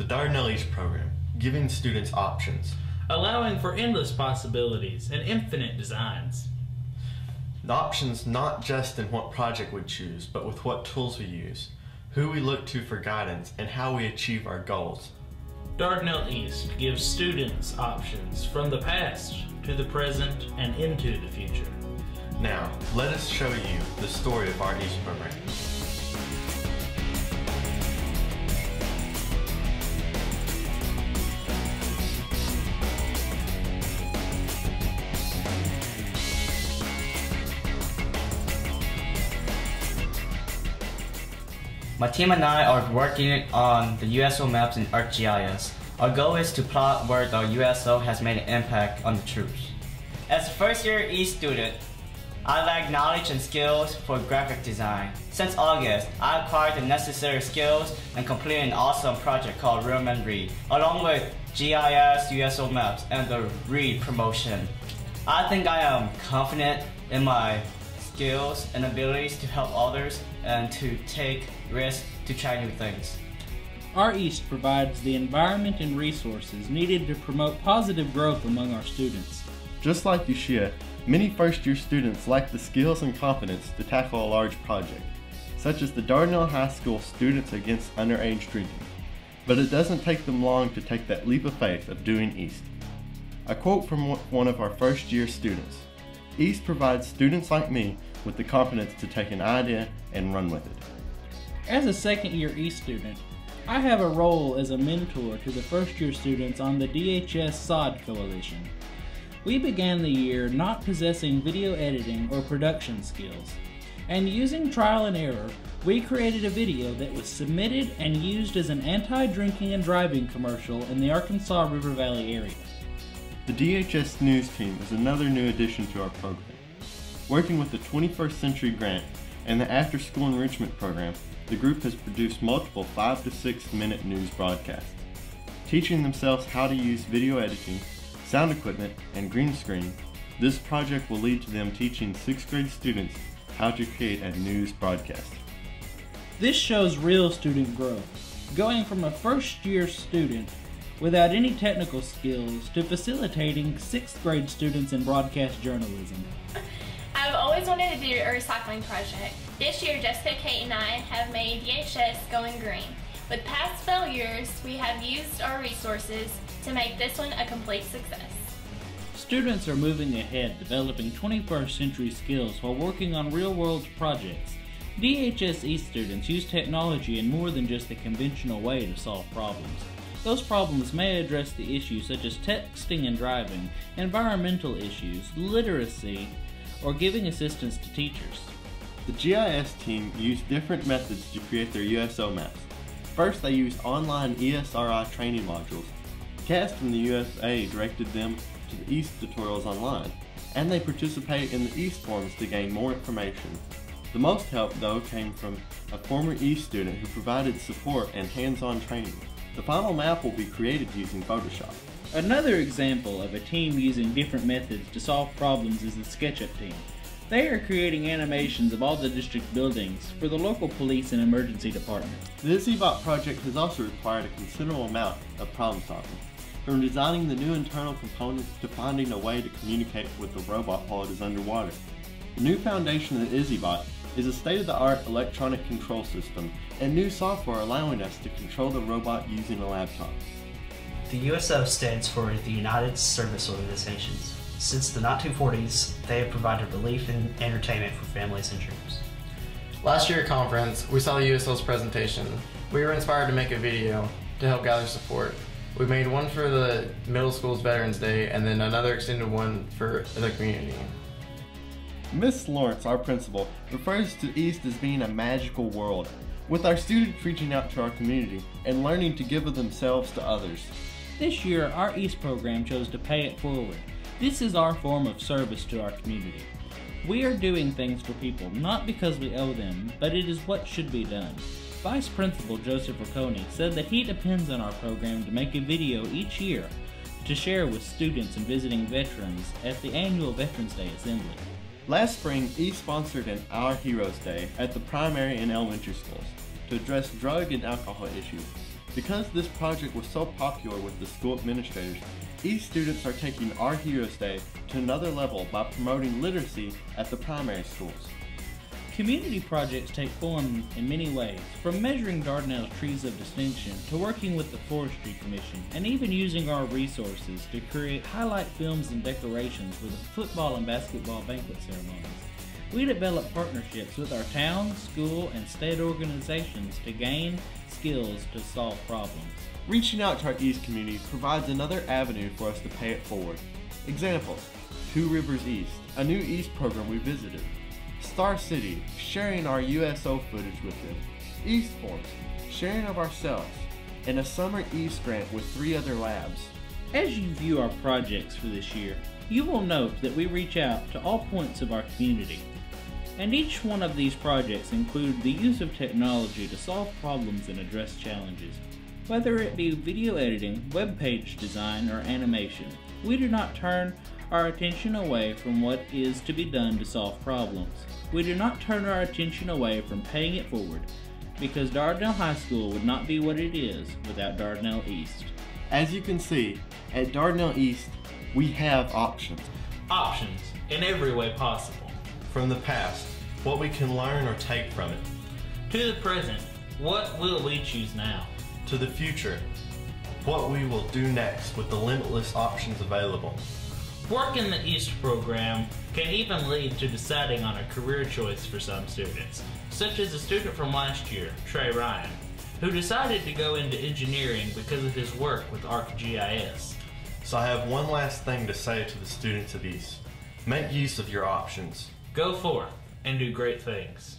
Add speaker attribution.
Speaker 1: The Dardanelle East program, giving students options.
Speaker 2: Allowing for endless possibilities and infinite designs.
Speaker 1: The options not just in what project we choose, but with what tools we use, who we look to for guidance, and how we achieve our goals.
Speaker 2: Dardanelle East gives students options from the past to the present and into the future.
Speaker 1: Now, let us show you the story of our East program.
Speaker 3: My team and I are working on the USO maps in ArcGIS. Our goal is to plot where the USO has made an impact on the troops. As a first-year East student, I lack knowledge and skills for graphic design. Since August, I acquired the necessary skills and completed an awesome project called Real Men Read, along with GIS, USO maps, and the READ promotion. I think I am confident in my skills and abilities to help others and to take risks to try new things.
Speaker 4: Our East provides the environment and resources needed to promote positive growth among our students.
Speaker 5: Just like Ushia, many first-year students lack the skills and confidence to tackle a large project, such as the Dardanelle High School Students Against Underage Drinking. But it doesn't take them long to take that leap of faith of doing East. A quote from one of our first-year students: "East provides students like me with the confidence to take an idea and run with it."
Speaker 4: As a second-year East student, I have a role as a mentor to the first-year students on the DHS SOD Coalition. We began the year not possessing video editing or production skills, and using trial and error, we created a video that was submitted and used as an anti-drinking and driving commercial in the Arkansas River Valley area.
Speaker 5: The DHS News team is another new addition to our program. Working with the 21st Century Grant and the After School Enrichment Program, the group has produced multiple 5 to 6 minute news broadcasts. Teaching themselves how to use video editing, sound equipment, and green screen, this project will lead to them teaching 6th grade students how to create a news broadcast.
Speaker 4: This shows real student growth, going from a first-year student without any technical skills to facilitating 6th grade students in broadcast journalism.
Speaker 6: I've always wanted to do a recycling project. This year, Jessica, Kate, and I have made DHS going green. With past failures, we have used our resources to make this one a complete success.
Speaker 4: Students are moving ahead, developing 21st century skills while working on real-world projects. DHS East students use technology in more than just the conventional way to solve problems. Those problems may address the issues such as texting and driving, environmental issues, literacy, or giving assistance to teachers.
Speaker 5: The GIS team used different methods to create their USO maps. First, they used online ESRI training modules. Cass from the USA directed them to the East tutorials online, and they participate in the East forums to gain more information. The most help, though, came from a former East student who provided support and hands-on training. The final map will be created using Photoshop.
Speaker 4: Another example of a team using different methods to solve problems is the SketchUp team. They are creating animations of all the district buildings for the local police and emergency department.
Speaker 5: The EasyBot project has also required a considerable amount of problem solving, from designing the new internal components to finding a way to communicate with the robot while it is underwater. The new foundation of the EasyBot is a state-of-the-art electronic control system and new software allowing us to control the robot using a laptop.
Speaker 7: The USO stands for the United Service Organizations. Since the 1940s, they have provided relief and entertainment for families and troops.
Speaker 8: Last year at conference, we saw the USO's presentation. We were inspired to make a video to help gather support. We made one for the middle school's Veterans Day and then another extended one for the community.
Speaker 5: Miss Lawrence, our principal, refers to East as being a magical world, with our students reaching out to our community and learning to give of themselves to others.
Speaker 4: This year, our East program chose to pay it forward. This is our form of service to our community. We are doing things for people, not because we owe them, but it is what should be done. Vice Principal Joseph Riccone said that he depends on our program to make a video each year to share with students and visiting veterans at the annual Veterans Day Assembly.
Speaker 5: Last spring, East sponsored an Our Heroes Day at the primary and elementary schools to address drug and alcohol issues. Because this project was so popular with the school administrators, East students are taking our Heroes Day to another level by promoting literacy at the primary schools.
Speaker 4: Community projects take form in many ways, from measuring Dardanelle's trees of distinction to working with the Forestry Commission, and even using our resources to create highlight films and decorations for the football and basketball banquet ceremonies. We develop partnerships with our town, school, and state organizations to gain skills to solve problems.
Speaker 5: Reaching out to our East community provides another avenue for us to pay it forward. Examples: Two Rivers East, a new East program we visited. Star City, sharing our USO footage with them. East Forms, sharing of ourselves. And a Summer East grant with 3 other labs.
Speaker 4: As you view our projects for this year, you will note that we reach out to all points of our community. And each one of these projects include the use of technology to solve problems and address challenges. Whether it be video editing, web page design, or animation, we do not turn our attention away from what is to be done to solve problems. We do not turn our attention away from paying it forward, because Dardanelle High School would not be what it is without Dardanelle East.
Speaker 5: As you can see, at Dardanelle East, we have options.
Speaker 2: Options in every way possible.
Speaker 1: From the past, what we can learn or take from it.
Speaker 2: To the present, what will we choose now?
Speaker 1: To the future, what we will do next with the limitless options available.
Speaker 2: Work in the East program can even lead to deciding on a career choice for some students, such as a student from last year, Trey Ryan, who decided to go into engineering because of his work with ArcGIS.
Speaker 1: So I have one last thing to say to the students of East. Make use of your options.
Speaker 2: Go forth and do great things.